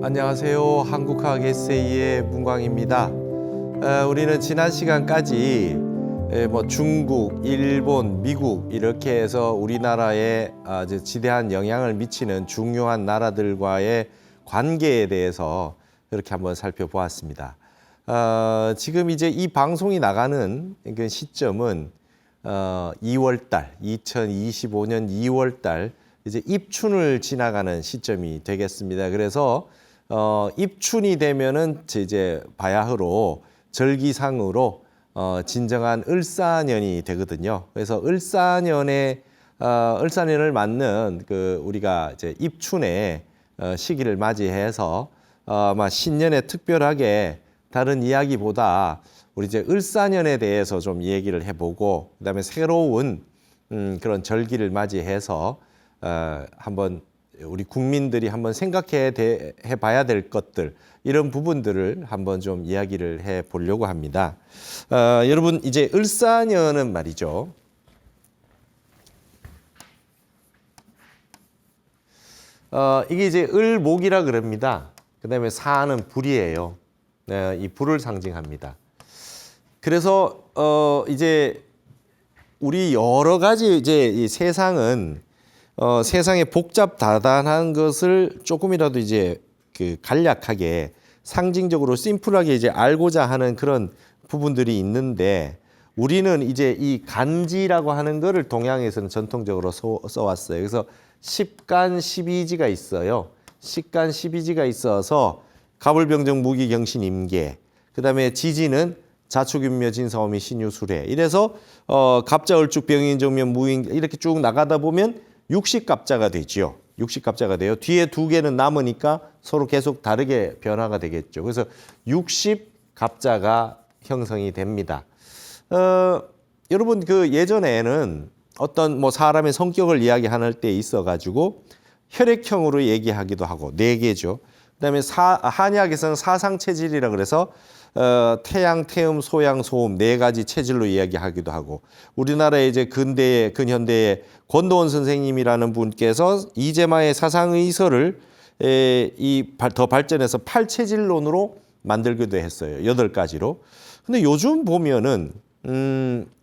안녕하세요. 한국학 에세이의 문광입니다. 우리는 지난 시간까지 중국, 일본, 미국 이렇게 해서 우리나라에 아주 지대한 영향을 미치는 중요한 나라들과의 관계에 대해서 이렇게 한번 살펴보았습니다. 지금 이제 이 방송이 나가는 그 시점은 2월달, 2025년 2월달 이제 입춘을 지나가는 시점이 되겠습니다. 그래서 입춘이 되면은 이제 바야흐로 절기상으로 진정한 을사년이 되거든요. 그래서 을사년을 맞는 그 우리가 이제 입춘의 시기를 맞이해서 아마 신년에 특별하게 다른 이야기보다 우리 이제 을사년에 대해서 좀 얘기를 해보고 그다음에 새로운 그런 절기를 맞이해서 한번 우리 국민들이 한번 생각해 봐야 될 것들 이런 부분들을 한번 좀 이야기를 해 보려고 합니다. 여러분 이제 을사년은 말이죠. 이게 이제 을목이라 그럽니다. 그다음에 사는 불이에요. 이 불을 상징합니다. 그래서 이제 우리 여러 가지 이제 이 세상은 세상의 복잡다단한 것을 조금이라도 이제 그 간략하게 상징적으로 심플하게 이제 알고자 하는 그런 부분들이 있는데 우리는 이제 이 간지라고 하는 거를 동양에서는 전통적으로 써왔어요. 그래서 십간 십이지가 있어요. 십간 십이지가 있어서 가불병정 무기경신 임계 그다음에 지지는 자축인묘 진사오미 신유술해 이래서 갑자을축 병인정면 무인 이렇게 쭉 나가다 보면 60갑자가 되죠. 60갑자가 돼요. 뒤에 두 개는 남으니까 서로 계속 다르게 변화가 되겠죠. 그래서 60갑자가 형성이 됩니다. 여러분 그 예전에는 어떤 뭐 사람의 성격을 이야기할 때 있어가지고 혈액형으로 얘기하기도 하고 네 개죠. 그다음에 한의학에서는 사상체질이라 그래서 태양, 태음, 소양, 소음 네 가지 체질로 이야기하기도 하고 우리나라의 이제 근현대의 권도원 선생님이라는 분께서 이재마의 사상의설을 더 발전해서 8체질론으로 만들기도 했어요. 8가지로. 근데 요즘 보면은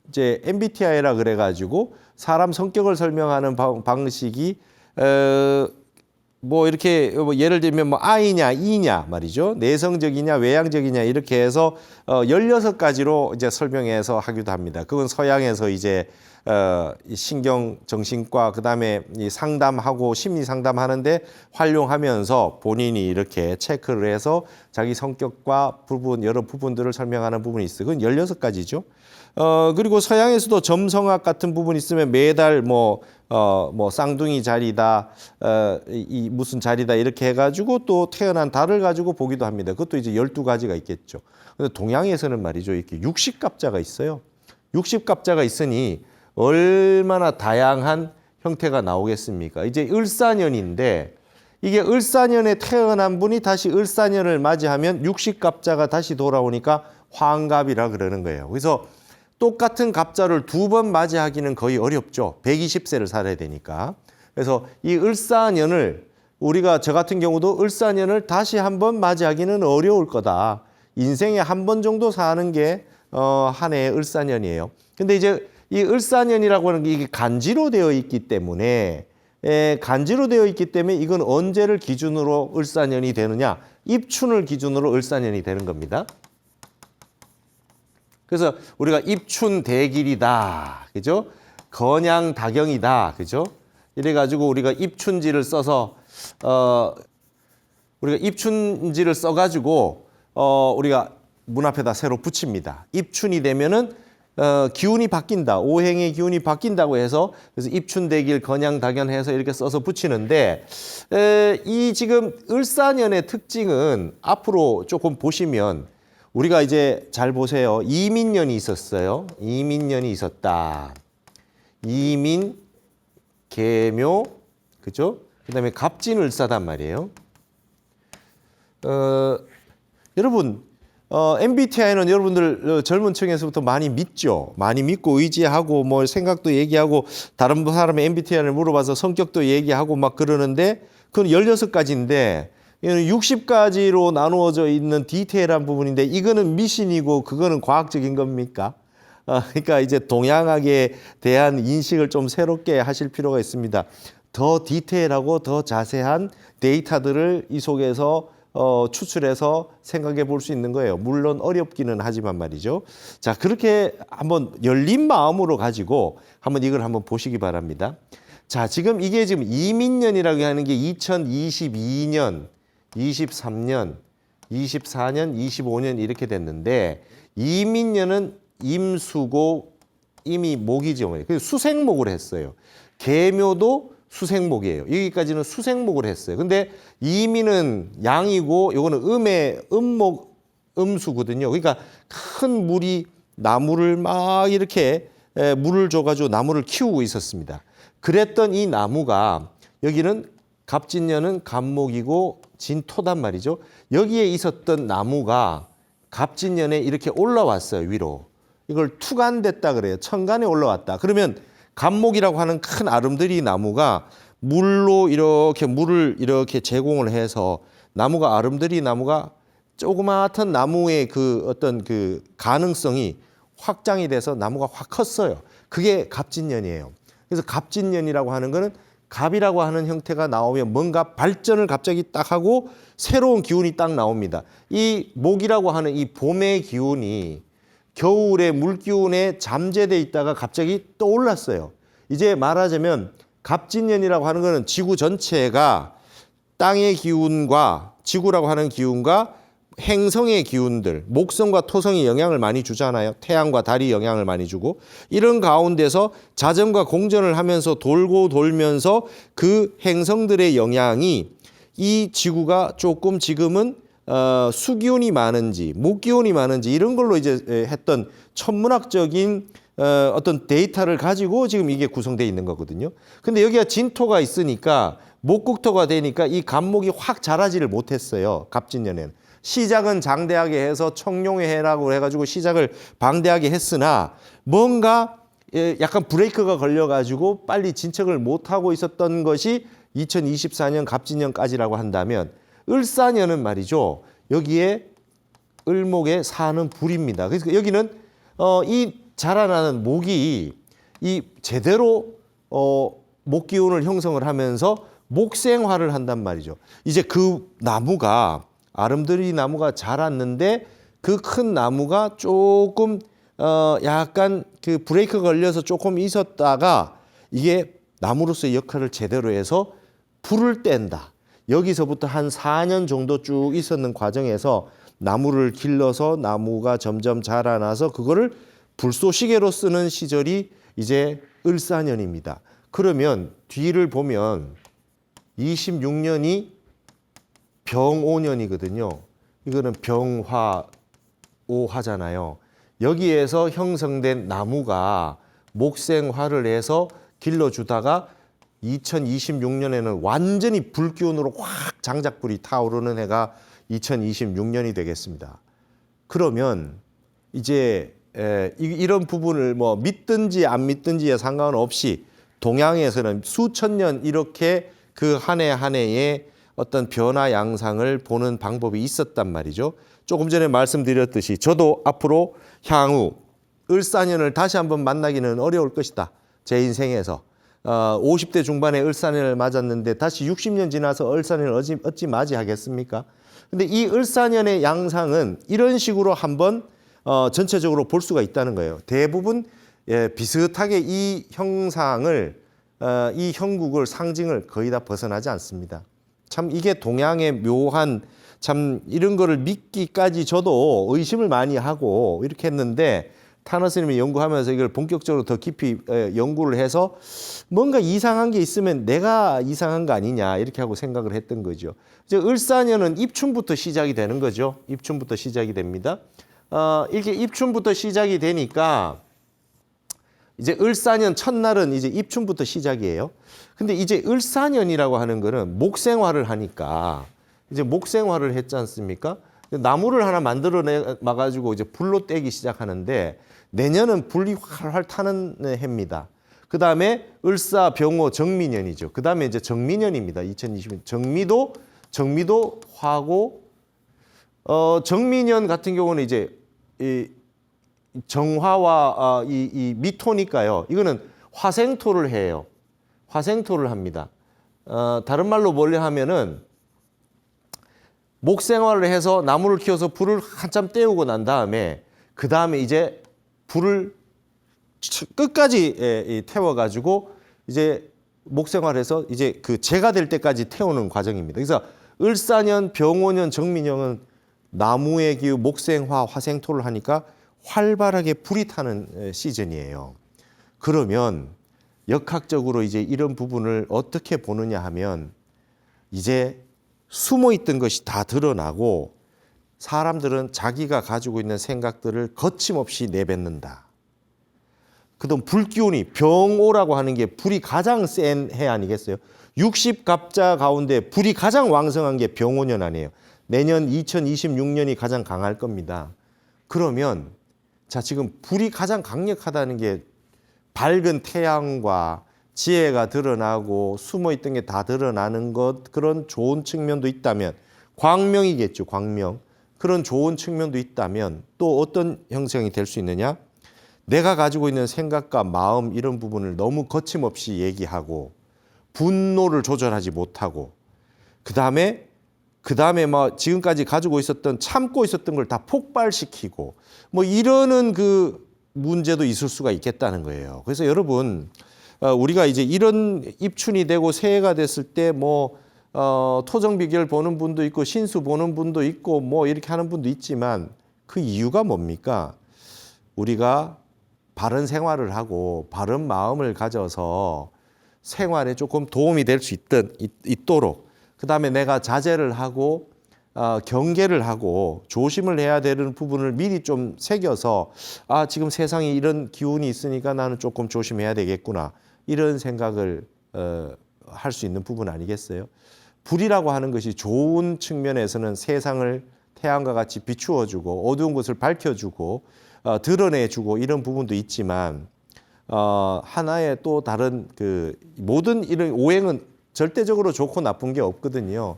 이제 MBTI라 그래가지고 사람 성격을 설명하는 방식이 뭐 이렇게 예를 들면 뭐 I냐 E냐 말이죠. 내성적이냐 외향적이냐 이렇게 해서 16가지로 이제 설명해서 하기도 합니다. 그건 서양에서 이제 신경 정신과 그다음에 이 상담하고 심리 상담하는데 활용하면서 본인이 이렇게 체크를 해서 자기 성격과 여러 부분들을 설명하는 부분이 있어요. 그건 16가지죠. 그리고 서양에서도 점성학 같은 부분이 있으면 매달 뭐 쌍둥이 자리다, 이 무슨 자리다 이렇게 해가지고 또 태어난 달을 가지고 보기도 합니다. 그것도 이제 12가지가 있겠죠. 근데 동양에서는 말이죠. 이렇게 60갑자가 있어요. 60갑자가 있으니 얼마나 다양한 형태가 나오겠습니까? 이제 을사년인데 이게 을사년에 태어난 분이 다시 을사년을 맞이하면 60갑자가 다시 돌아오니까 환갑이라 그러는 거예요. 그래서 똑같은 갑자를 2번 맞이하기는 거의 어렵죠. 120세를 살아야 되니까. 그래서 이 을사년을 우리가 저 같은 경우도 을사년을 다시 한번 맞이하기는 어려울 거다. 인생에 한 번 정도 사는 게 한 해의 을사년이에요. 근데 이제 이 을사년이라고 하는 게 이게 간지로 되어 있기 때문에 이건 언제를 기준으로 을사년이 되느냐? 입춘을 기준으로 을사년이 되는 겁니다. 그래서 우리가 입춘대길이다, 그죠? 건양다경이다, 그죠? 이래가지고 우리가 입춘지를 써서 우리가 입춘지를 써가지고 우리가 문 앞에다 새로 붙입니다. 입춘이 되면은 기운이 바뀐다, 오행의 기운이 바뀐다고 해서 그래서 입춘대길 건양다견해서 이렇게 써서 붙이는데 이 지금 을사년의 특징은 앞으로 조금 보시면. 우리가 이제 잘 보세요. 이민년이 있었어요. 이민년이 있었다. 이민, 계묘, 그죠? 그 다음에 갑진을사단 말이에요. 여러분, MBTI는 여러분들 젊은 층에서부터 많이 믿죠. 많이 믿고 의지하고 뭐 생각도 얘기하고 다른 사람의 MBTI를 물어봐서 성격도 얘기하고 막 그러는데 그건 16가지인데 이거는 60가지로 나누어져 있는 디테일한 부분인데 이거는 미신이고 그거는 과학적인 겁니까? 그러니까 이제 동양학에 대한 인식을 좀 새롭게 하실 필요가 있습니다. 더 디테일하고 더 자세한 데이터들을 이 속에서 추출해서 생각해 볼 수 있는 거예요. 물론 어렵기는 하지만 말이죠. 자, 그렇게 한번 열린 마음으로 가지고 한번 이걸 한번 보시기 바랍니다. 자, 지금 이게 지금 이민년이라고 하는 게 2022년, 23년, 24년, 25년 이렇게 됐는데 이민년은 임수고 임이 목이죠. 그래서 수생목을 했어요. 계묘도 수생목이에요. 여기까지는 수생목을 했어요. 근데 이민은 양이고 요거는 음의 음목 음수거든요. 그러니까 큰 물이 나무를 막 이렇게 물을 줘가지고 나무를 키우고 있었습니다. 그랬던 이 나무가 여기는 갑진년은 갑목이고 진토단 말이죠. 여기에 있었던 나무가 갑진년에 이렇게 올라왔어요. 위로. 이걸 투간됐다 그래요. 천간에 올라왔다. 그러면 갑목이라고 하는 큰 아름드리 나무가 물로 이렇게 물을 이렇게 제공을 해서 나무가 아름드리 나무가 조그마한 나무의 그 어떤 그 가능성이 확장이 돼서 나무가 확 컸어요. 그게 갑진년이에요. 그래서 갑진년이라고 하는 거는 갑이라고 하는 형태가 나오면 뭔가 발전을 갑자기 딱 하고 새로운 기운이 딱 나옵니다. 이 목이라고 하는 이 봄의 기운이 겨울에 물기운에 잠재돼 있다가 갑자기 떠올랐어요. 이제 말하자면 갑진년이라고 하는 거는 지구 전체가 땅의 기운과 지구라고 하는 기운과 행성의 기운들, 목성과 토성이 영향을 많이 주잖아요. 태양과 달이 영향을 많이 주고 이런 가운데서 자전과 공전을 하면서 돌고 돌면서 그 행성들의 영향이 이 지구가 조금 지금은 수기운이 많은지 목기운이 많은지 이런 걸로 이제 했던 천문학적인 어떤 데이터를 가지고 지금 이게 구성되어 있는 거거든요. 근데 여기가 진토가 있으니까 목국토가 되니까 이 갑목이 확 자라지를 못했어요. 갑진년에는. 시작은 장대하게 해서 청룡의 해라고 해가지고 시작을 방대하게 했으나 뭔가 약간 브레이크가 걸려가지고 빨리 진척을 못하고 있었던 것이 2024년 갑진년까지라고 한다면 을사년은 말이죠. 여기에 을목에 사는 불입니다. 그래서 여기는 이 자라나는 목이 이 제대로 목기운을 형성을 하면서 목생화를 한단 말이죠. 이제 그 나무가 아름드리 나무가 자랐는데 그 큰 나무가 조금 약간 그 브레이크 걸려서 조금 있었다가 이게 나무로서의 역할을 제대로 해서 불을 뗀다. 여기서부터 한 4년 정도 쭉 있었는 과정에서 나무를 길러서 나무가 점점 자라나서 그거를 불쏘시개로 쓰는 시절이 이제 을사년입니다. 그러면 뒤를 보면 26년이 병오년이거든요. 이거는 병화오화잖아요. 여기에서 형성된 나무가 목생화를 해서 길러주다가 2026년에는 완전히 불기운으로 확 장작불이 타오르는 해가 2026년이 되겠습니다. 그러면 이제 이런 부분을 뭐 믿든지 안 믿든지에 상관없이 동양에서는 수천 년 이렇게 그 한 해 한 해의 어떤 변화 양상을 보는 방법이 있었단 말이죠. 조금 전에 말씀드렸듯이 저도 앞으로 향후 을사년을 다시 한번 만나기는 어려울 것이다. 제 인생에서 50대 중반에 을사년을 맞았는데 다시 60년 지나서 을사년을 어찌 맞이하겠습니까? 근데 이 을사년의 양상은 이런 식으로 한번 전체적으로 볼 수가 있다는 거예요. 대부분 비슷하게 이 형상을 이 형국을 상징을 거의 다 벗어나지 않습니다. 참 이게 동양의 묘한 참 이런 거를 믿기까지 저도 의심을 많이 하고 이렇게 했는데 타너 스님이 연구하면서 이걸 본격적으로 더 깊이 연구를 해서 뭔가 이상한 게 있으면 내가 이상한 거 아니냐 이렇게 하고 생각을 했던 거죠. 이제 을사년은 입춘부터 시작이 되는 거죠. 입춘부터 시작이 됩니다. 이렇게 입춘부터 시작이 되니까 이제 을사년 첫날은 이제 입춘부터 시작이에요. 근데 이제 을사년이라고 하는 거는 목생화를 하니까 이제 목생화를 했지 않습니까? 나무를 하나 만들어내 가지고 이제 불로 떼기 시작하는데 내년은 불이 활활 타는 해입니다. 그 다음에 을사, 병호, 정미년이죠. 그 다음에 이제 정미년입니다. 2020년 정미도 정미도 화고 정미년 같은 경우는 이제 이 정화와 이 미토니까요. 이거는 화생토를 해요. 화생토를 합니다. 다른 말로 뭘로 하면은 목생활을 해서 나무를 키워서 불을 한참 때우고 난 다음에 그 다음에 이제 불을 끝까지 태워가지고 이제 목생활해서 이제 그 재가 될 때까지 태우는 과정입니다. 그래서 을사년, 병오년, 정민년은 나무의 기후, 목생화, 화생토를 하니까 활발하게 불이 타는 시즌이에요. 그러면 역학적으로 이제 이런 부분을 어떻게 보느냐 하면 이제 숨어 있던 것이 다 드러나고 사람들은 자기가 가지고 있는 생각들을 거침없이 내뱉는다. 그다음 불기운이 병오라고 하는 게 불이 가장 센 해 아니겠어요? 60갑자 가운데 불이 가장 왕성한 게 병오년 아니에요. 내년 2026년이 가장 강할 겁니다. 그러면 자 지금 불이 가장 강력하다는 게 밝은 태양과 지혜가 드러나고 숨어있던 게 다 드러나는 것 그런 좋은 측면도 있다면 광명이겠죠. 광명. 그런 좋은 측면도 있다면 또 어떤 형성이 될 수 있느냐? 내가 가지고 있는 생각과 마음 이런 부분을 너무 거침없이 얘기하고 분노를 조절하지 못하고 그다음에 뭐 지금까지 가지고 있었던 참고 있었던 걸 다 폭발시키고 뭐 이러는 그 문제도 있을 수가 있겠다는 거예요. 그래서 여러분 우리가 이제 이런 입춘이 되고 새해가 됐을 때 뭐 토정비결 보는 분도 있고 신수 보는 분도 있고 뭐 이렇게 하는 분도 있지만 그 이유가 뭡니까? 우리가 바른 생활을 하고 바른 마음을 가져서 생활에 조금 도움이 될 수 있도록 그다음에 내가 자제를 하고 경계를 하고 조심을 해야 되는 부분을 미리 좀 새겨서 지금 세상에 이런 기운이 있으니까 나는 조금 조심해야 되겠구나 이런 생각을 할 수 있는 부분 아니겠어요? 불이라고 하는 것이 좋은 측면에서는 세상을 태양과 같이 비추어주고 어두운 것을 밝혀주고 드러내주고 이런 부분도 있지만 하나의 또 다른 그 모든 이런 오행은 절대적으로 좋고 나쁜 게 없거든요.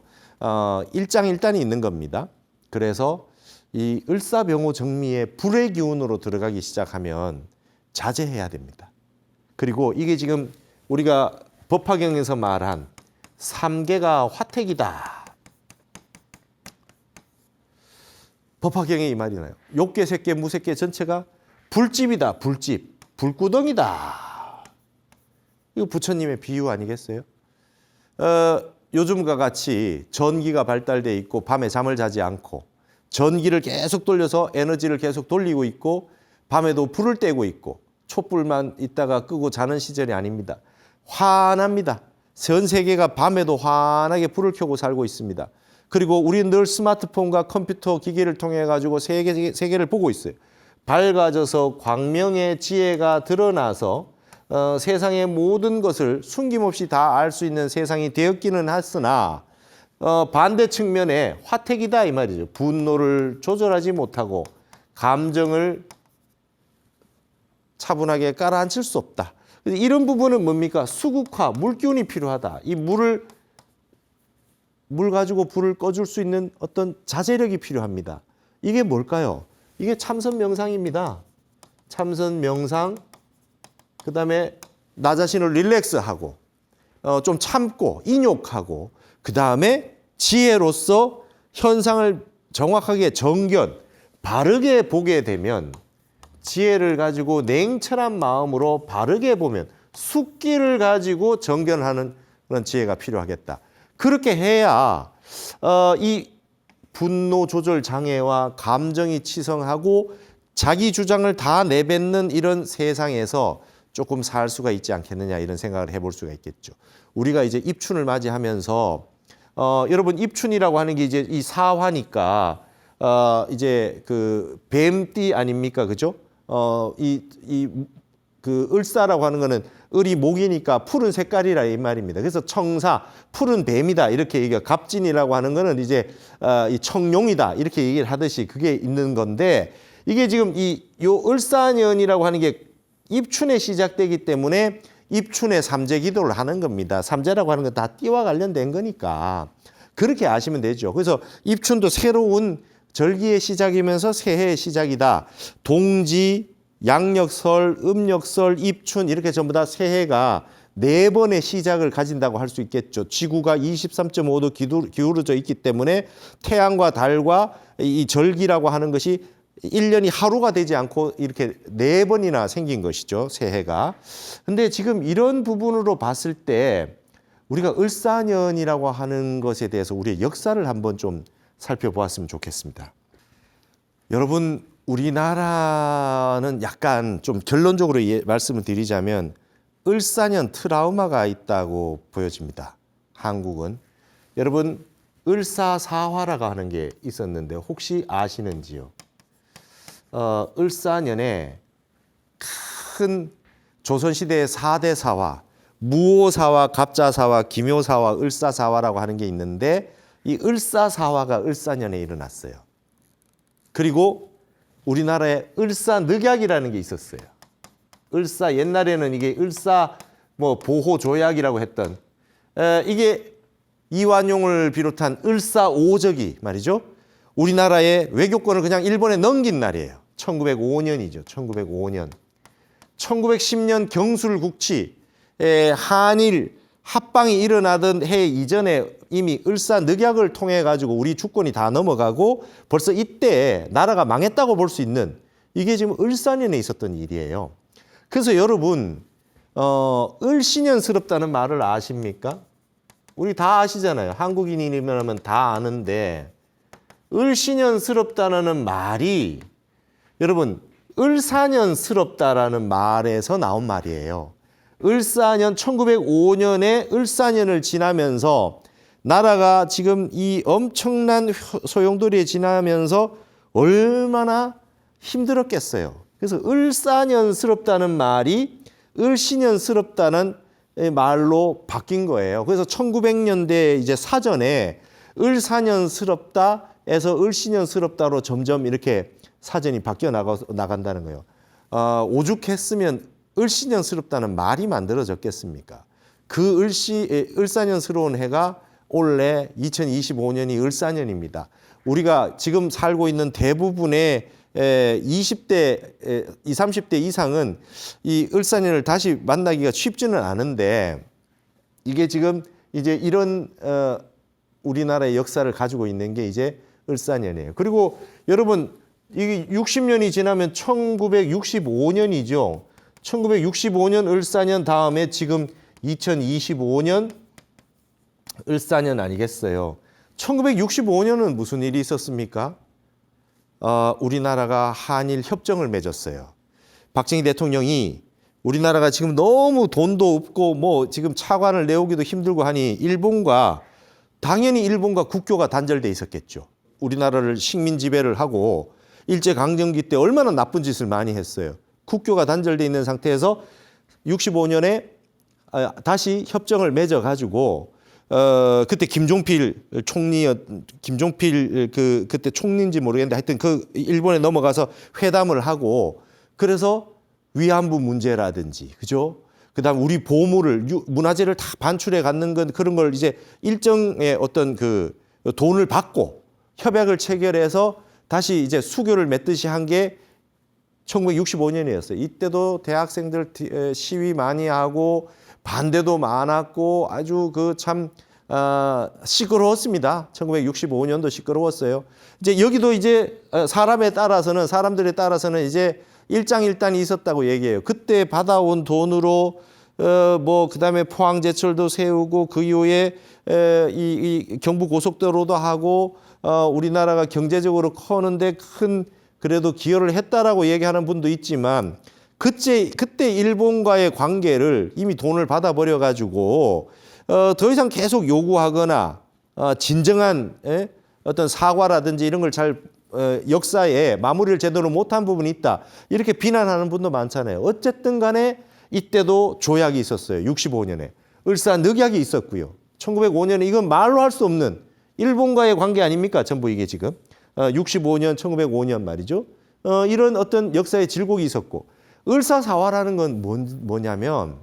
일장일단이 있는 겁니다. 그래서 이 을사병호 정미의 불의 기운으로 들어가기 시작하면 자제해야 됩니다. 그리고 이게 지금 우리가 법화경에서 말한 삼계가 화택이다. 법화경에 이 말이 나요. 욕계, 색계, 무색계 전체가 불집이다. 불집. 불구덩이다. 이거 부처님의 비유 아니겠어요? 요즘과 같이 전기가 발달돼 있고 밤에 잠을 자지 않고 전기를 계속 돌려서 에너지를 계속 돌리고 있고 밤에도 불을 떼고 있고 촛불만 있다가 끄고 자는 시절이 아닙니다. 환합니다. 전 세계가 밤에도 환하게 불을 켜고 살고 있습니다. 그리고 우리는 늘 스마트폰과 컴퓨터 기기를 통해 가지고 세계를 보고 있어요. 밝아져서 광명의 지혜가 드러나서 세상의 모든 것을 숨김없이 다 알 수 있는 세상이 되었기는 했으나 반대 측면에 화택이다 이 말이죠. 분노를 조절하지 못하고 감정을 차분하게 깔아앉힐 수 없다. 이런 부분은 뭡니까? 수국화, 물기운이 필요하다. 이 물 가지고 불을 꺼줄 수 있는 어떤 자제력이 필요합니다. 이게 뭘까요? 이게 참선 명상입니다. 참선 명상, 그 다음에 나 자신을 릴렉스하고 좀 참고 인욕하고 그 다음에 지혜로서 현상을 정확하게 정견, 바르게 보게 되면 지혜를 가지고 냉철한 마음으로 바르게 보면 숙기를 가지고 정견하는 그런 지혜가 필요하겠다. 그렇게 해야 이 분노 조절 장애와 감정이 치성하고 자기 주장을 다 내뱉는 이런 세상에서 조금 살 수가 있지 않겠느냐 이런 생각을 해볼 수가 있겠죠. 우리가 이제 입춘을 맞이하면서 여러분 입춘이라고 하는 게 이제 이 사화니까 이제 그 뱀띠 아닙니까, 그죠? 그 을사라고 하는 거는 을이 목이니까 푸른 색깔이라 이 말입니다. 그래서 청사, 푸른 뱀이다 이렇게 얘기가 갑진이라고 하는 거는 이제 이 청룡이다 이렇게 얘기를 하듯이 그게 있는 건데 이게 지금 요 을사년이라고 하는 게 입춘에 시작되기 때문에 입춘에 삼재 기도를 하는 겁니다. 삼재라고 하는 건 다 띠와 관련된 거니까. 그렇게 아시면 되죠. 그래서 입춘도 새로운 절기의 시작이면서 새해의 시작이다. 동지, 양력설, 음력설, 입춘 이렇게 전부 다 새해가 4번의 시작을 가진다고 할 수 있겠죠. 지구가 23.5도 기울어져 있기 때문에 태양과 달과 이 절기라고 하는 것이 1년이 하루가 되지 않고 이렇게 4번이나 생긴 것이죠. 새해가. 근데 지금 이런 부분으로 봤을 때 우리가 을사년이라고 하는 것에 대해서 우리의 역사를 한번 좀 살펴보았으면 좋겠습니다. 여러분, 우리나라는 약간 좀 결론적으로 말씀을 드리자면 을사년 트라우마가 있다고 보여집니다. 한국은. 여러분, 을사사화라고 하는 게 있었는데 혹시 아시는지요? 을사년에 큰 조선시대의 4대 사화, 무오사화, 갑자사화, 기묘사화, 을사사화라고 하는 게 있는데 이 을사사화가 을사년에 일어났어요. 그리고 우리나라에 을사늑약이라는 게 있었어요. 옛날에는 이게 보호조약이라고 했던 이게 이완용을 비롯한 을사오적이 말이죠. 우리나라의 외교권을 그냥 일본에 넘긴 날이에요. 1905년이죠. 1905년. 1910년 경술국치 한일 합방이 일어나던 해 이전에 이미 을사늑약을 통해 가지고 우리 주권이 다 넘어가고 벌써 이때 나라가 망했다고 볼 수 있는 이게 지금 을사년에 있었던 일이에요. 그래서 여러분 을씨년스럽다는 말을 아십니까? 우리 다 아시잖아요. 한국인이면 다 아는데 을씨년스럽다는 말이 여러분 을사년스럽다라는 말에서 나온 말이에요. 을사년 1905년에 을사년을 지나면서 나라가 지금 이 엄청난 소용돌이에 지나면서 얼마나 힘들었겠어요. 그래서 을사년스럽다는 말이 을씨년스럽다는 말로 바뀐 거예요. 그래서 1900년대 이제 사전에 을사년스럽다에서 을씨년스럽다로 점점 이렇게 사전이 바뀌어 나간다는 거예요. 오죽했으면 을씨년스럽다는 말이 만들어졌겠습니까? 그 을사년스러운 해가 올해 2025년이 을사년입니다. 우리가 지금 살고 있는 대부분의 20대, 20, 30대 이상은 이 을사년을 다시 만나기가 쉽지는 않은데 이게 지금 이제 이런 우리나라의 역사를 가지고 있는 게 이제 을사년이에요. 그리고 여러분 이게 60년이 지나면 1965년이죠. 1965년 을사년 다음에 지금 2025년 을사년 아니겠어요. 1965년은 무슨 일이 있었습니까? 우리나라가 한일 협정을 맺었어요. 박정희 대통령이 우리나라가 지금 너무 돈도 없고 뭐 지금 차관을 내오기도 힘들고 하니 당연히 일본과 국교가 단절돼 있었겠죠. 우리나라를 식민 지배를 하고 일제강점기 때 얼마나 나쁜 짓을 많이 했어요. 국교가 단절돼 있는 상태에서 65년에 다시 협정을 맺어가지고 그때 김종필 그때 총리인지 모르겠는데 하여튼 그 일본에 넘어가서 회담을 하고 그래서 위안부 문제라든지 그죠? 그다음 우리 보물을 문화재를 다 반출해 갖는 건 그런 걸 이제 일정의 어떤 그 돈을 받고 협약을 체결해서 다시 이제 수교를 맺듯이 한 게 1965년이었어요. 이때도 대학생들 시위 많이 하고 반대도 많았고 아주 그 참 시끄러웠습니다. 1965년도 시끄러웠어요. 이제 여기도 이제 사람들에 따라서는 이제 일장일단이 있었다고 얘기해요. 그때 받아온 돈으로 그다음에 포항제철도 세우고 그 이후에 이 경부고속도로도 하고 우리나라가 경제적으로 커는데 큰 그래도 기여를 했다라고 얘기하는 분도 있지만 그때 일본과의 관계를 이미 돈을 받아버려 가지고 더 이상 계속 요구하거나 진정한 어떤 사과라든지 이런 걸 잘 역사에 마무리를 제대로 못한 부분이 있다. 이렇게 비난하는 분도 많잖아요. 어쨌든 간에 이때도 조약이 있었어요. 65년에. 을사늑약이 있었고요. 1905년에 이건 말로 할 수 없는 일본과의 관계 아닙니까? 전부 이게 지금. 65년, 1905년 말이죠. 이런 어떤 역사의 질곡이 있었고 을사사화라는 건 뭐냐면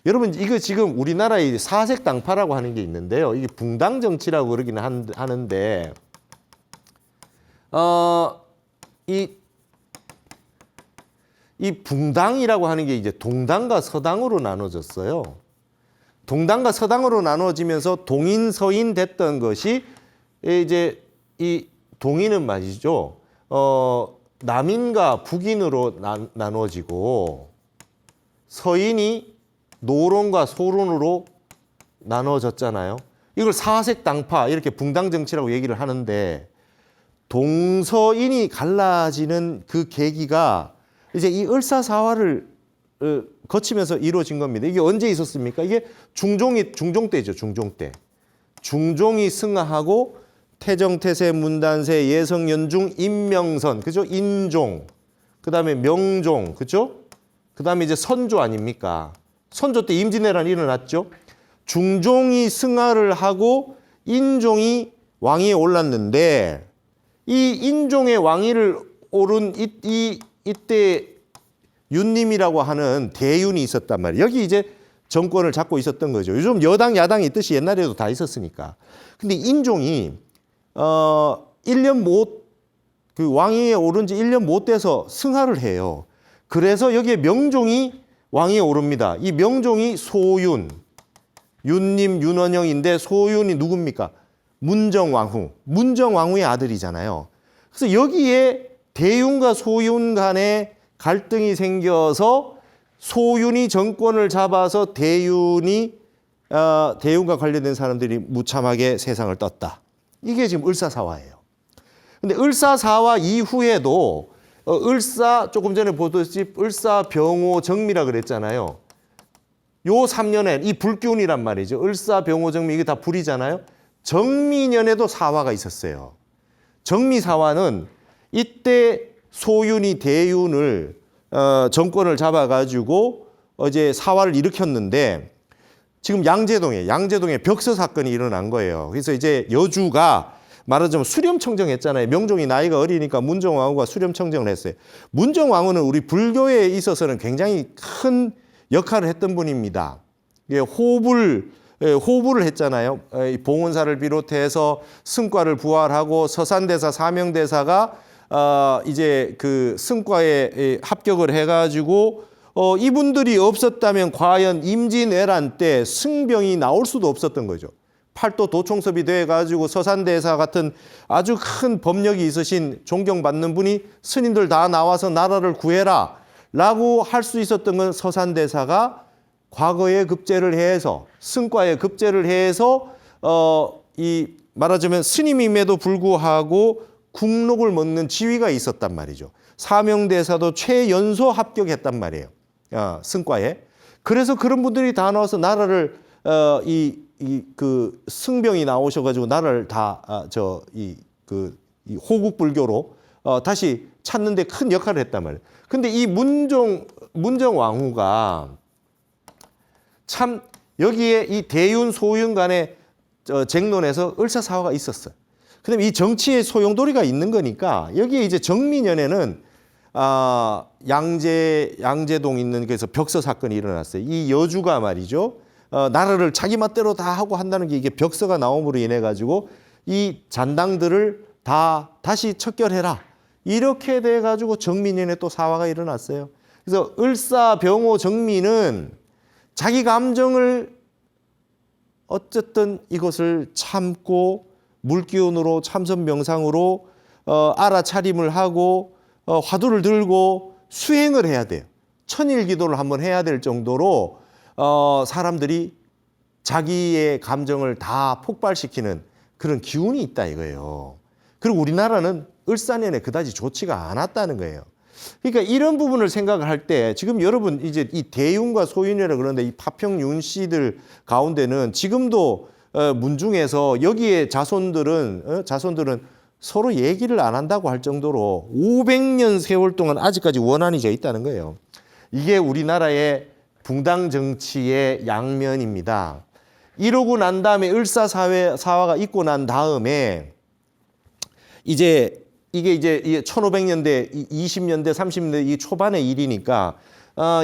여러분 이거 지금 우리나라의 사색 당파라고 하는 게 있는데요. 이게 붕당 정치라고 그러기는 하는데 이 붕당이라고 하는 게 이제 동당과 서당으로 나눠졌어요. 동당과 서당으로 나눠지면서 동인 서인 됐던 것이 이제 이 동인은 말이죠. 남인과 북인으로 나눠지고 서인이 노론과 소론으로 나눠졌잖아요. 이걸 사색 당파 이렇게 붕당 정치라고 얘기를 하는데 동서인이 갈라지는 그 계기가 이제 이 을사사화를 거치면서 이루어진 겁니다. 이게 언제 있었습니까? 이게 중종 때죠. 중종 때. 중종이 승하하고 태정, 태세, 문단세, 예성, 연중, 임명선, 그죠? 인종, 그 다음에 명종, 그죠? 그 다음에 이제 선조 아닙니까? 선조 때 임진왜란이 일어났죠. 중종이 승하를 하고 인종이 왕위에 올랐는데 이 인종의 왕위를 오른 이때 윤님이라고 하는 대윤이 있었단 말이에요. 여기 이제 정권을 잡고 있었던 거죠. 요즘 여당, 야당이 있듯이 옛날에도 다 있었으니까. 근데 인종이 1년 못, 그 왕위에 오른 지 1년 못 돼서 승하를 해요. 그래서 여기에 명종이 왕위에 오릅니다. 이 명종이 소윤, 윤님, 윤원영인데 소윤이 누굽니까? 문정왕후, 문정왕후의 아들이잖아요. 그래서 여기에 대윤과 소윤 간에 갈등이 생겨서 소윤이 정권을 잡아서 대윤과 관련된 사람들이 무참하게 세상을 떴다. 이게 지금 을사사화예요. 근데 을사사화 이후에도 조금 전에 보듯이 을사병오정미라 그랬잖아요. 요 3년에 이 불기운이란 말이죠. 을사병오정미 이게 다 불이잖아요. 정미년에도 사화가 있었어요. 정미사화는 이때 소윤이 대윤을 정권을 잡아가지고 이제 사화를 일으켰는데 지금 양재동에 벽서 사건이 일어난 거예요. 그래서 이제 여주가 말하자면 수렴청정했잖아요. 명종이 나이가 어리니까 문정왕후가 수렴청정을 했어요. 문정왕후는 우리 불교에 있어서는 굉장히 큰 역할을 했던 분입니다. 호부를 했잖아요. 봉은사를 비롯해서 승과를 부활하고 서산대사, 사명대사가 이제 그 승과에 합격을 해가지고 이분들이 없었다면 과연 임진왜란 때 승병이 나올 수도 없었던 거죠. 팔도 도총섭이 돼가지고 서산대사 같은 아주 큰 법력이 있으신 존경받는 분이 스님들 다 나와서 나라를 구해라 라고 할 수 있었던 건 서산대사가 과거에 급제를 해서 승과에 급제를 해서 이 말하자면 스님임에도 불구하고 국록을 먹는 지위가 있었단 말이죠. 사명대사도 최연소 합격했단 말이에요. 승과에. 그래서 그런 분들이 다 나와서 나라를 그 승병이 나오셔가지고 나라를 다 이 호국 불교로 다시 찾는데 큰 역할을 했단 말이에요. 근데 이 문정 왕후가 참 여기에 이 대윤 소윤 간의 쟁론에서 을사사화가 있었어요. 그다음에 이 정치의 소용돌이가 있는 거니까 여기에 이제 정미년에는 양재동 있는 그래서 벽서 사건이 일어났어요. 이 여주가 말이죠. 나라를 자기 맛대로 다 하고 한다는 게 이게 벽서가 나옴으로 인해 가지고 이 잔당들을 다 다시 척결해라. 이렇게 돼 가지고 정미년에 또 사화가 일어났어요. 그래서 을사병오 정미는 자기 감정을 어쨌든 이것을 참고 물기운으로 참선명상으로 알아차림을 하고 화두를 들고 수행을 해야 돼요. 천일기도를 한번 해야 될 정도로 사람들이 자기의 감정을 다 폭발시키는 그런 기운이 있다 이거예요. 그리고 우리나라는 을사년에 그다지 좋지가 않았다는 거예요. 그러니까 이런 부분을 생각을 할 때 지금 여러분 이제 이 대윤과 소윤이라 그러는데 이 파평윤 씨들 가운데는 지금도 문중에서 여기에 자손들은 서로 얘기를 안 한다고 할 정도로 500년 세월 동안 아직까지 원한이 져 있다는 거예요. 이게 우리나라의 붕당 정치의 양면입니다. 이러고 난 다음에 을사사화가 있고 난 다음에 이게 1500년대, 20년대, 30년대 이 초반의 일이니까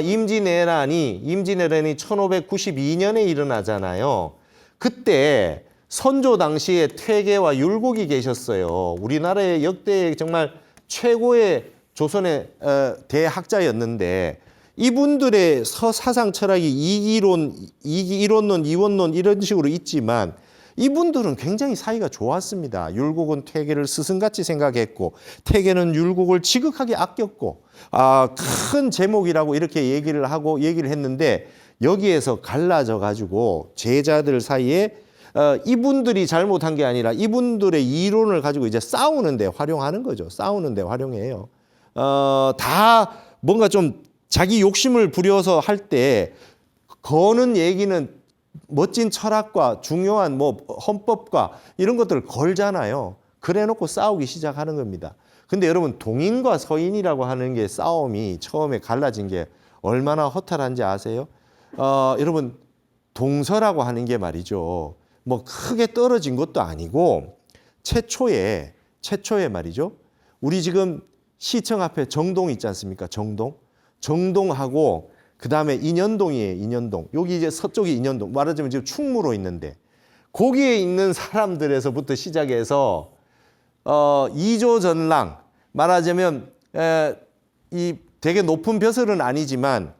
임진왜란이 1592년에 일어나잖아요. 그때 선조 당시에 퇴계와 율곡이 계셨어요. 우리나라의 역대 정말 최고의 조선의 대학자였는데 이분들의 사상 철학이 이기이론론, 이원론 이런 식으로 있지만 이분들은 굉장히 사이가 좋았습니다. 율곡은 퇴계를 스승같이 생각했고 퇴계는 율곡을 지극하게 아꼈고 큰 제목이라고 이렇게 얘기를 했는데 여기에서 갈라져 가지고 제자들 사이에 이분들이 잘못한 게 아니라 이분들의 이론을 가지고 이제 싸우는데 활용하는 거죠. 싸우는데 활용해요. 다 뭔가 좀 자기 욕심을 부려서 할 때 거는 얘기는 멋진 철학과 중요한 뭐 헌법과 이런 것들을 걸잖아요. 그래 놓고 싸우기 시작하는 겁니다. 근데 여러분 동인과 서인이라고 하는 게 싸움이 처음에 갈라진 게 얼마나 허탈한지 아세요? 여러분 동서라고 하는 게 말이죠. 뭐 크게 떨어진 것도 아니고 최초에 말이죠. 우리 지금 시청 앞에 정동 있지 않습니까? 정동하고 그다음에 인현동이에요. 인현동. 여기 이제 서쪽이 인현동. 말하자면 지금 충무로 있는데 거기에 있는 사람들에서부터 시작해서 이조전랑 말하자면 이 되게 높은 벼슬은 아니지만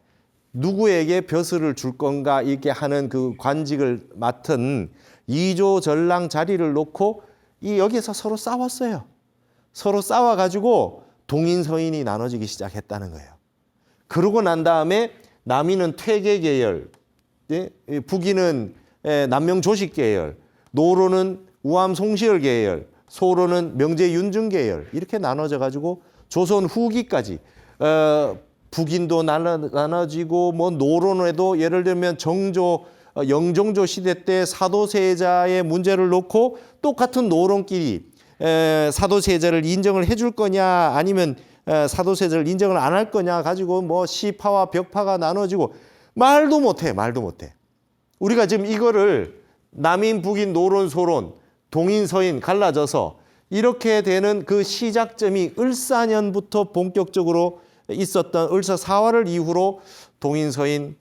누구에게 벼슬을 줄 건가 이렇게 하는 그 관직을 맡은 이조전랑 자리를 놓고 여기서 서로 싸웠어요. 서로 싸워가지고 동인 서인이 나눠지기 시작했다는 거예요. 그러고 난 다음에 남인은 퇴계 계열, 북인은 남명 조식 계열, 노로는 우암 송시열 계열, 소로는 명제 윤중 계열 이렇게 나눠져 가지고 조선 후기까지 북인도 나눠지고 뭐 노론에도 예를 들면 영종조 시대 때 사도세자의 문제를 놓고 똑같은 노론끼리 사도세자를 인정을 해줄 거냐 아니면 사도세자를 인정을 안 할 거냐 가지고 뭐 시파와 벽파가 나눠지고 말도 못해. 우리가 지금 이거를 남인, 북인, 노론, 소론, 동인, 서인 갈라져서 이렇게 되는 그 시작점이 을사년부터 본격적으로 있었던 을사사화를 이후로 동인, 서인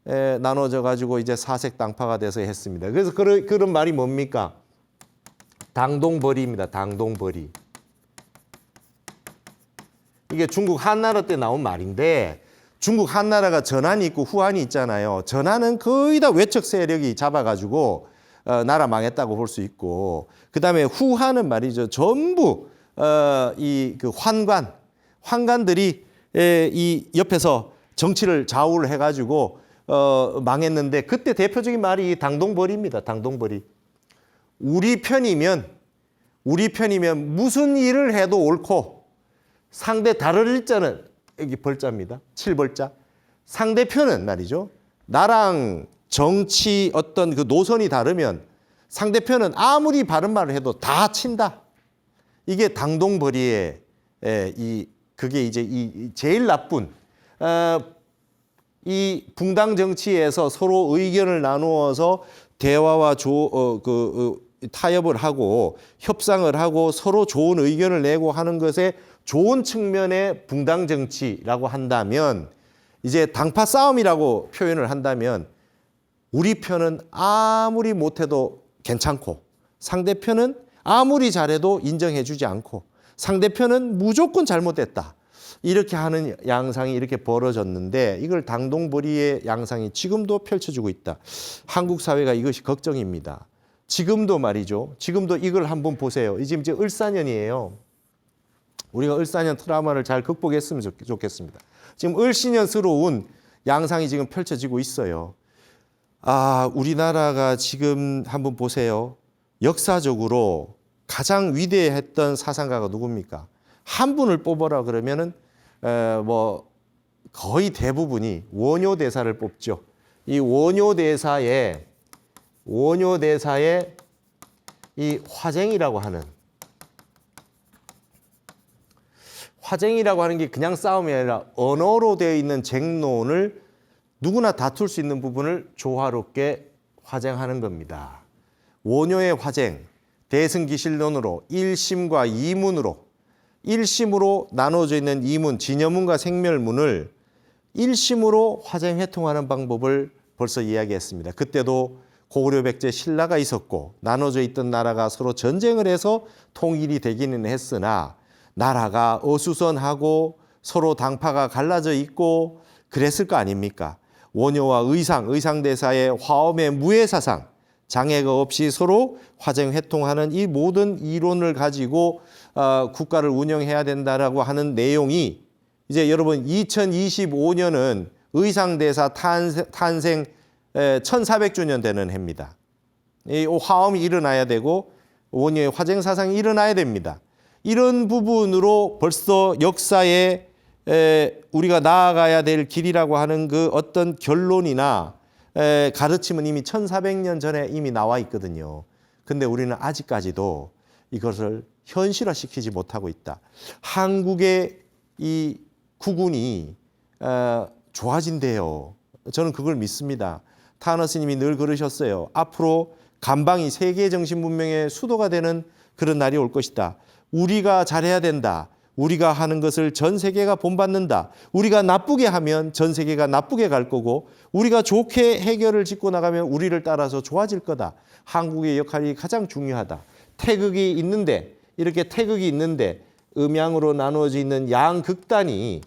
나눠져 가지고 이제 사색 당파가 돼서 했습니다. 그래서 그런 말이 뭡니까? 당동벌이입니다. 당동벌이. 이게 중국 한나라 때 나온 말인데 중국 한나라가 전한이 있고 후한이 있잖아요. 전한은 거의 다 외척 세력이 잡아가지고 나라 망했다고 볼 수 있고 그다음에 후한은 말이죠. 전부 그 환관들이 이 옆에서 정치를 좌우를 해가지고 망했는데 그때 대표적인 말이 당동벌이입니다. 당동벌이. 우리 편이면 무슨 일을 해도 옳고 상대 다를 일자는 여기 벌자입니다. 7벌자. 상대편은 말이죠. 나랑 정치 어떤 그 노선이 다르면 상대편은 아무리 바른 말을 해도 다 친다. 이게 당동벌이의 그게 이제 이 제일 나쁜 이 붕당 정치에서 서로 의견을 나누어서 대화와 타협을 하고 협상을 하고 서로 좋은 의견을 내고 하는 것에 좋은 측면의 붕당 정치라고 한다면 이제 당파 싸움이라고 표현을 한다면 우리 편은 아무리 못해도 괜찮고 상대편은 아무리 잘해도 인정해주지 않고 상대편은 무조건 잘못됐다. 이렇게 하는 양상이 이렇게 벌어졌는데 이걸 당동벌이의 양상이 지금도 펼쳐지고 있다. 한국 사회가 이것이 걱정입니다. 지금도 말이죠. 지금도 이걸 한번 보세요. 지금 이제 을사년이에요. 우리가 을사년 트라우마를 잘 극복했으면 좋겠습니다. 지금 을씨년스러운 양상이 지금 펼쳐지고 있어요. 우리나라가 지금 한번 보세요. 역사적으로 가장 위대했던 사상가가 누굽니까? 한 분을 뽑아라 그러면은 뭐 거의 대부분이 원효대사를 뽑죠. 이 원효대사의 이 화쟁이라고 하는 게 그냥 싸움이 아니라 언어로 되어 있는 쟁론을 누구나 다툴 수 있는 부분을 조화롭게 화쟁하는 겁니다. 원효의 화쟁, 대승기실론으로 1심과 2문으로 1심으로 나눠져 있는 이문, 진여문과 생멸문을 일심으로 화쟁회통하는 방법을 벌써 이야기했습니다. 그때도 고구려 백제 신라가 있었고 나눠져 있던 나라가 서로 전쟁을 해서 통일이 되기는 했으나 나라가 어수선하고 서로 당파가 갈라져 있고 그랬을 거 아닙니까? 원효와 의상대사의 화엄의 무해사상, 장애가 없이 서로 화쟁회통하는 이 모든 이론을 가지고 국가를 운영해야 된다라고 하는 내용이 이제 여러분 2025년은 의상대사 탄생 1400주년 되는 해입니다. 이 화엄이 일어나야 되고 원효의 화쟁사상이 일어나야 됩니다. 이런 부분으로 벌써 역사에 우리가 나아가야 될 길이라고 하는 그 어떤 결론이나 가르침은 이미 1400년 전에 이미 나와 있거든요. 근데 우리는 아직까지도 이것을 현실화시키지 못하고 있다. 한국의 이 국운이 좋아진대요. 저는 그걸 믿습니다. 타너 스님이 늘 그러셨어요. 앞으로 감방이 세계 정신 문명의 수도가 되는 그런 날이 올 것이다. 우리가 잘해야 된다. 우리가 하는 것을 전 세계가 본받는다. 우리가 나쁘게 하면 전 세계가 나쁘게 갈 거고 우리가 좋게 해결을 짓고 나가면 우리를 따라서 좋아질 거다. 한국의 역할이 가장 중요하다. 태극이 있는데 이렇게 태극이 있는데 음양으로 나누어져 있는 양극단이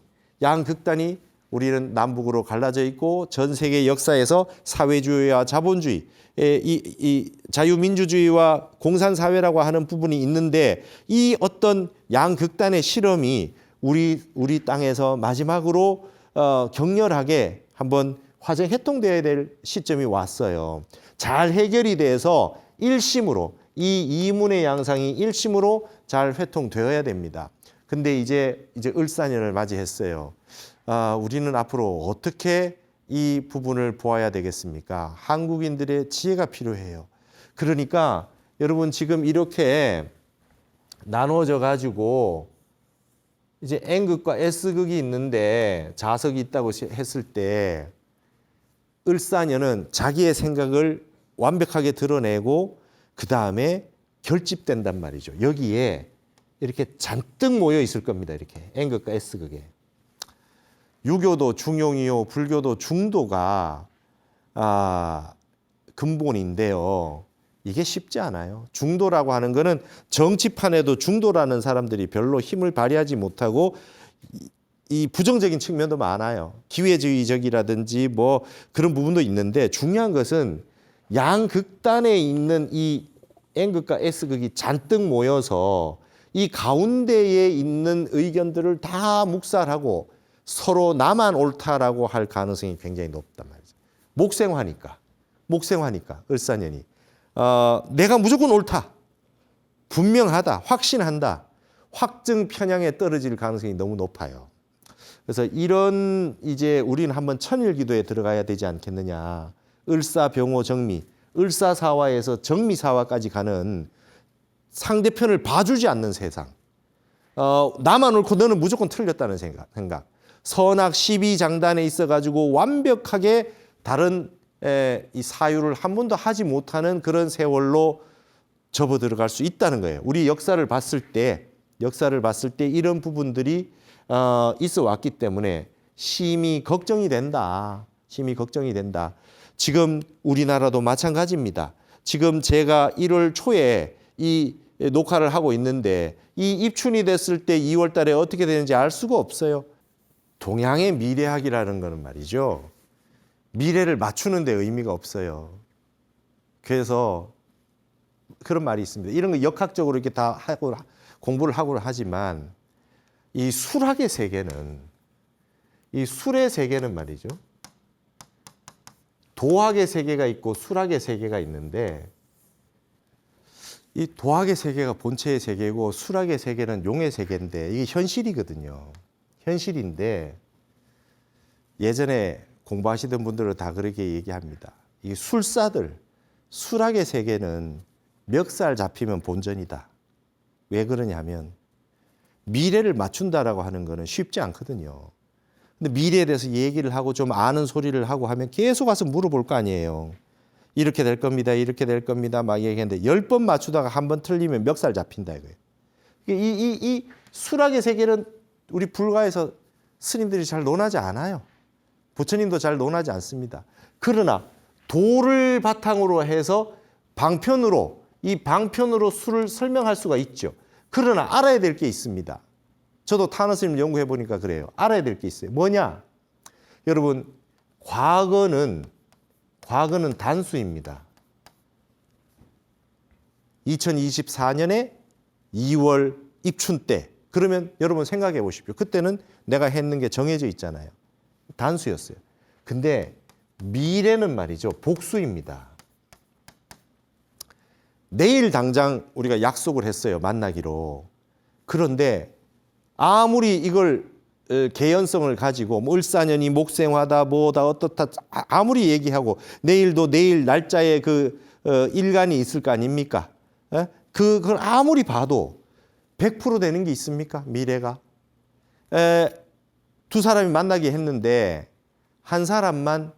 우리는 남북으로 갈라져 있고 전 세계 역사에서 사회주의와 자본주의, 이 자유민주주의와 공산사회라고 하는 부분이 있는데 이 어떤 양극단의 실험이 우리 땅에서 마지막으로 격렬하게 한번 화쟁회통되어야 될 시점이 왔어요. 잘 해결이 돼서 일심으로 이 이문의 양상이 일심으로 잘 회통되어야 됩니다. 근데 이제 을사년을 맞이했어요. 우리는 앞으로 어떻게 이 부분을 보아야 되겠습니까? 한국인들의 지혜가 필요해요. 그러니까 여러분 지금 이렇게 나눠져 가지고 이제 N극과 S극이 있는데 자석이 있다고 했을 때 을사년은 자기의 생각을 완벽하게 드러내고 그 다음에 결집된단 말이죠. 여기에 이렇게 잔뜩 모여 있을 겁니다. 이렇게 N극과 S극에. 유교도 중용이요, 불교도 중도가 근본인데요. 이게 쉽지 않아요. 중도라고 하는 거는 정치판에도 중도라는 사람들이 별로 힘을 발휘하지 못하고 이 부정적인 측면도 많아요. 기회주의적이라든지 뭐 그런 부분도 있는데 중요한 것은 양극단에 있는 이 N극과 S극이 잔뜩 모여서 이 가운데에 있는 의견들을 다 묵살하고 서로 나만 옳다라고 할 가능성이 굉장히 높단 말이죠. 목생화니까 을사년이 내가 무조건 옳다, 분명하다, 확신한다, 확증 편향에 떨어질 가능성이 너무 높아요. 그래서 이런 이제 우리는 한번 천일기도에 들어가야 되지 않겠느냐. 을사병호 정미, 을사사화에서 정미사화까지 가는 상대편을 봐주지 않는 세상. 나만 옳고 너는 무조건 틀렸다는 생각. 선악 12장단에 있어가지고 완벽하게 다른 이 사유를 한 번도 하지 못하는 그런 세월로 접어 들어갈 수 있다는 거예요. 우리 역사를 봤을 때 이런 부분들이 있어 왔기 때문에 심히 걱정이 된다. 지금 우리나라도 마찬가지입니다. 지금 제가 1월 초에 이 녹화를 하고 있는데 이 입춘이 됐을 때 2월 달에 어떻게 되는지 알 수가 없어요. 동양의 미래학이라는 거는 말이죠. 미래를 맞추는 데 의미가 없어요. 그래서 그런 말이 있습니다. 이런 거 역학적으로 이렇게 다 하고 공부를 하고 하지만 이 술학의 세계는 술의 세계는 말이죠. 도학의 세계가 있고 술학의 세계가 있는데 이 도학의 세계가 본체의 세계고 술학의 세계는 용의 세계인데 이게 현실이거든요. 현실인데 예전에 공부하시던 분들은 다 그렇게 얘기합니다. 이 술사들, 술학의 세계는 멱살 잡히면 본전이다. 왜 그러냐면 미래를 맞춘다라고 하는 거는 쉽지 않거든요. 근데 미래에 대해서 얘기를 하고 좀 아는 소리를 하고 하면 계속 와서 물어볼 거 아니에요. 이렇게 될 겁니다. 이렇게 될 겁니다. 막 얘기했는데 10번 맞추다가 한 번 틀리면 멱살 잡힌다 이거예요. 이 수락의 세계는 우리 불가에서 스님들이 잘 논하지 않아요. 부처님도 잘 논하지 않습니다. 그러나 도를 바탕으로 해서 방편으로 수를 설명할 수가 있죠. 그러나 알아야 될 게 있습니다. 저도 타너 스님 연구해 보니까 그래요. 알아야 될 게 있어요. 뭐냐? 여러분, 과거는 단수입니다. 2024년에 2월 입춘 때, 그러면 여러분 생각해 보십시오. 그때는 내가 했는 게 정해져 있잖아요. 단수였어요. 근데 미래는 말이죠. 복수입니다. 내일 당장 우리가 약속을 했어요. 만나기로. 그런데 아무리 이걸 개연성을 가지고 뭐 을사년이 목생화다 뭐다 어떻다 아무리 얘기하고 내일도 내일 날짜에 그 일간이 있을 거 아닙니까? 그걸 아무리 봐도 100% 되는 게 있습니까? 미래가. 두 사람이 만나게 했는데 한 사람만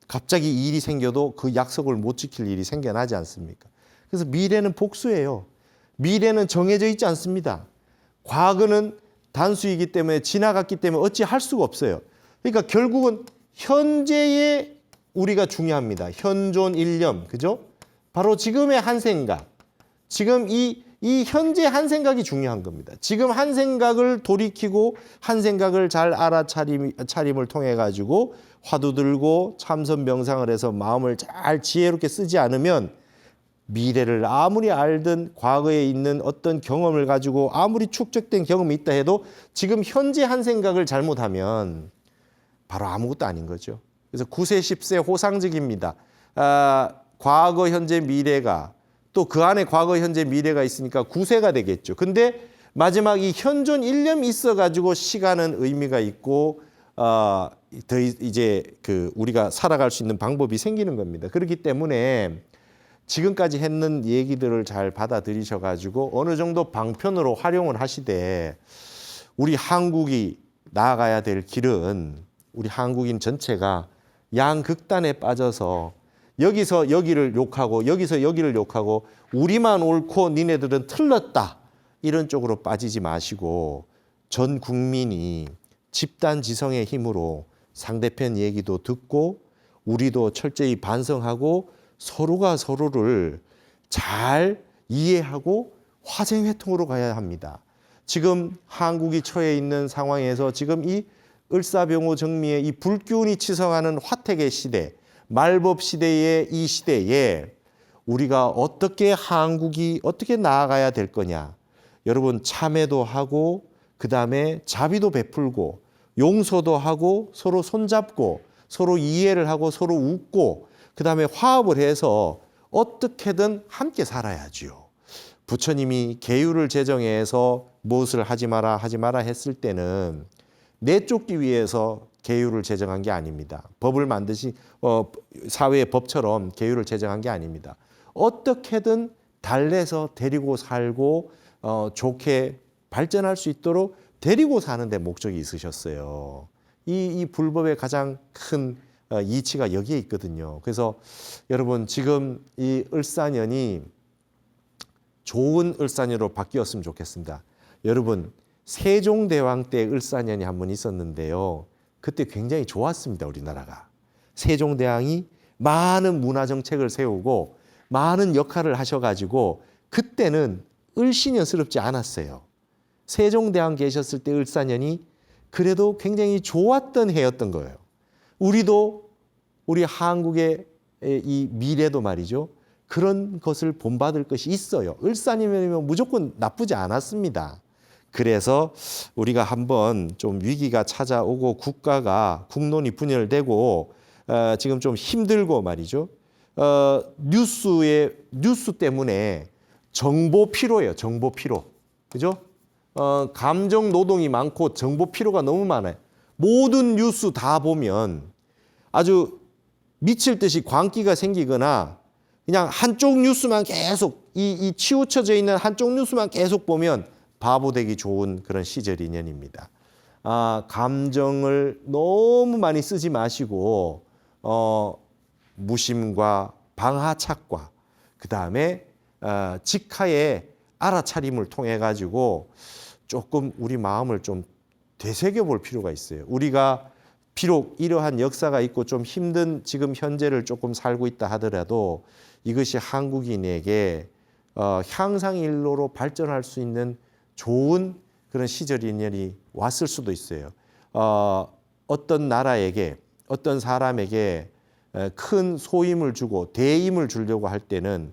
갑자기 일이 생겨도 그 약속을 못 지킬 일이 생겨나지 않습니까? 그래서 미래는 복수예요. 미래는 정해져 있지 않습니다. 과거는 단수이기 때문에 지나갔기 때문에 어찌 할 수가 없어요. 그러니까 결국은 현재에 우리가 중요합니다. 현존 일념, 그죠? 바로 지금의 한 생각. 지금 이 현재 한 생각이 중요한 겁니다. 지금 한 생각을 돌이키고 한 생각을 잘 알아차림을 통해 가지고 화두 들고 참선 명상을 해서 마음을 잘 지혜롭게 쓰지 않으면 미래를 아무리 알든 과거에 있는 어떤 경험을 가지고 아무리 축적된 경험이 있다 해도 지금 현재 한 생각을 잘못하면 바로 아무것도 아닌 거죠. 그래서 9세, 10세 호상적입니다. 과거, 현재, 미래가 또 그 안에 과거, 현재, 미래가 있으니까 9세가 되겠죠. 근데 마지막 이 현존 일념이 있어가지고 시간은 의미가 있고 더 이제 그 우리가 살아갈 수 있는 방법이 생기는 겁니다. 그렇기 때문에 지금까지 했는 얘기들을 잘 받아들이셔가지고 어느 정도 방편으로 활용을 하시되 우리 한국이 나아가야 될 길은 우리 한국인 전체가 양극단에 빠져서 여기서 여기를 욕하고 여기서 여기를 욕하고 우리만 옳고 니네들은 틀렸다 이런 쪽으로 빠지지 마시고 전 국민이 집단지성의 힘으로 상대편 얘기도 듣고 우리도 철저히 반성하고 서로가 서로를 잘 이해하고 화생회통으로 가야 합니다. 지금 한국이 처해 있는 상황에서 지금 이 을사병호 정미의 이 불기운이 치성하는 화택의 시대, 말법 시대의 이 시대에 우리가 어떻게 한국이 어떻게 나아가야 될 거냐. 여러분 참회도 하고 그다음에 자비도 베풀고 용서도 하고 서로 손잡고 서로 이해를 하고 서로 웃고 그다음에 화합을 해서 어떻게든 함께 살아야지요. 부처님이 계율을 제정해서 무엇을 하지 마라 했을 때는 내쫓기 위해서 계율을 제정한 게 아닙니다. 법을 만드시 사회의 법처럼 계율을 제정한 게 아닙니다. 어떻게든 달래서 데리고 살고 좋게 발전할 수 있도록 데리고 사는 데 목적이 있으셨어요. 이 불법의 가장 큰 이치가 여기에 있거든요. 그래서 여러분 지금 이 을사년이 좋은 을사년으로 바뀌었으면 좋겠습니다. 여러분 세종대왕 때 을사년이 한 번 있었는데요. 그때 굉장히 좋았습니다. 우리나라가. 세종대왕이 많은 문화정책을 세우고 많은 역할을 하셔가지고 그때는 을신년스럽지 않았어요. 세종대왕 계셨을 때 을사년이 그래도 굉장히 좋았던 해였던 거예요. 우리도 우리 한국의 이 미래도 말이죠. 그런 것을 본받을 것이 있어요. 을사년이면 무조건 나쁘지 않았습니다. 그래서 우리가 한번 좀 위기가 찾아오고 국가가 국론이 분열되고 지금 좀 힘들고 말이죠. 뉴스 때문에 정보 피로예요. 정보 피로. 그죠? 감정 노동이 많고 정보 피로가 너무 많아요. 모든 뉴스 다 보면 아주 미칠 듯이 광기가 생기거나 그냥 한쪽 뉴스만 계속 이 치우쳐져 있는 한쪽 뉴스만 계속 보면 바보 되기 좋은 그런 시절 인연입니다. 감정을 너무 많이 쓰지 마시고 무심과 방하착과 그다음에 직하의 알아차림을 통해 가지고 조금 우리 마음을 좀 되새겨 볼 필요가 있어요. 우리가 비록 이러한 역사가 있고 좀 힘든 지금 현재를 조금 살고 있다 하더라도 이것이 한국인에게 향상일로로 발전할 수 있는 좋은 그런 시절 인연이 왔을 수도 있어요. 어떤 나라에게 어떤 사람에게 큰 소임을 주고 대임을 주려고 할 때는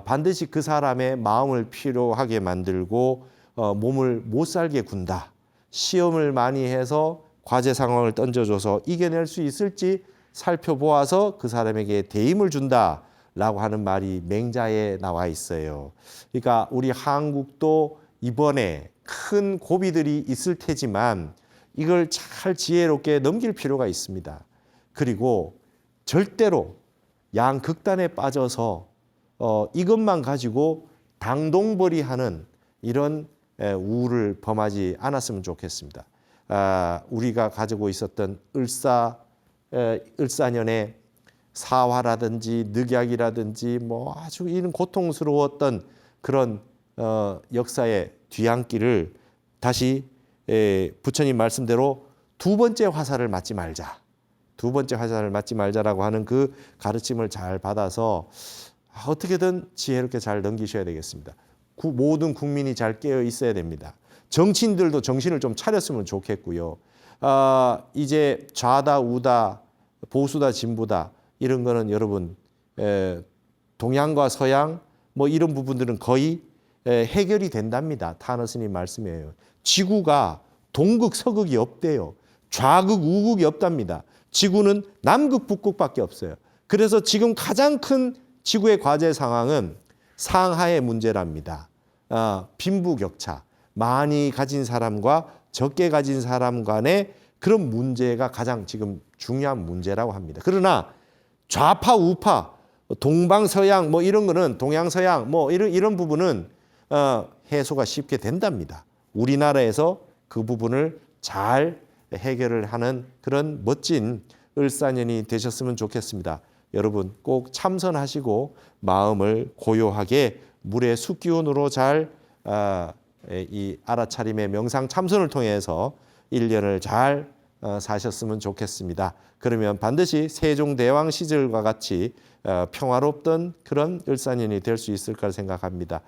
반드시 그 사람의 마음을 피로하게 만들고 몸을 못 살게 군다. 시험을 많이 해서 과제 상황을 던져줘서 이겨낼 수 있을지 살펴보아서 그 사람에게 대임을 준다라고 하는 말이 맹자에 나와 있어요. 그러니까 우리 한국도 이번에 큰 고비들이 있을 테지만 이걸 잘 지혜롭게 넘길 필요가 있습니다. 그리고 절대로 양극단에 빠져서 이것만 가지고 당동벌이하는 이런 우를 범하지 않았으면 좋겠습니다. 우리가 가지고 있었던 을사년의 사화라든지 늑약이라든지 뭐 아주 이런 고통스러웠던 그런 역사의 뒤안길을 다시 부처님 말씀대로 두 번째 화살을 맞지 말자. 두 번째 화살을 맞지 말자라고 하는 그 가르침을 잘 받아서 어떻게든 지혜롭게 잘 넘기셔야 되겠습니다. 모든 국민이 잘 깨어 있어야 됩니다. 정치인들도 정신을 좀 차렸으면 좋겠고요. 이제 좌다 우다 보수다 진보다 이런 거는 여러분 동양과 서양 뭐 이런 부분들은 거의 해결이 된답니다. 타너 스님 말씀이에요. 지구가 동극 서극이 없대요. 좌극 우극이 없답니다. 지구는 남극 북극밖에 없어요. 그래서 지금 가장 큰 지구의 과제 상황은 상하의 문제랍니다. 빈부격차, 많이 가진 사람과 적게 가진 사람 간의 그런 문제가 가장 지금 중요한 문제라고 합니다. 그러나 좌파 우파, 동방서양 뭐 이런 거는 동양서양 뭐 이런 부분은 해소가 쉽게 된답니다. 우리나라에서 그 부분을 잘 해결을 하는 그런 멋진 을사년이 되셨으면 좋겠습니다. 여러분 꼭 참선하시고 마음을 고요하게 물의 숫기운으로 잘 이 알아차림의 명상 참선을 통해서 1년을 잘 사셨으면 좋겠습니다. 그러면 반드시 세종대왕 시절과 같이 평화롭던 그런 을사년이 될 수 있을 까 생각합니다.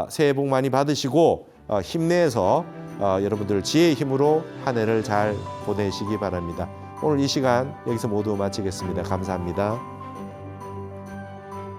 새해 복 많이 받으시고 힘내서 여러분들 지혜의 힘으로 한 해를 잘 보내시기 바랍니다. 오늘 이 시간 여기서 모두 마치겠습니다. 감사합니다.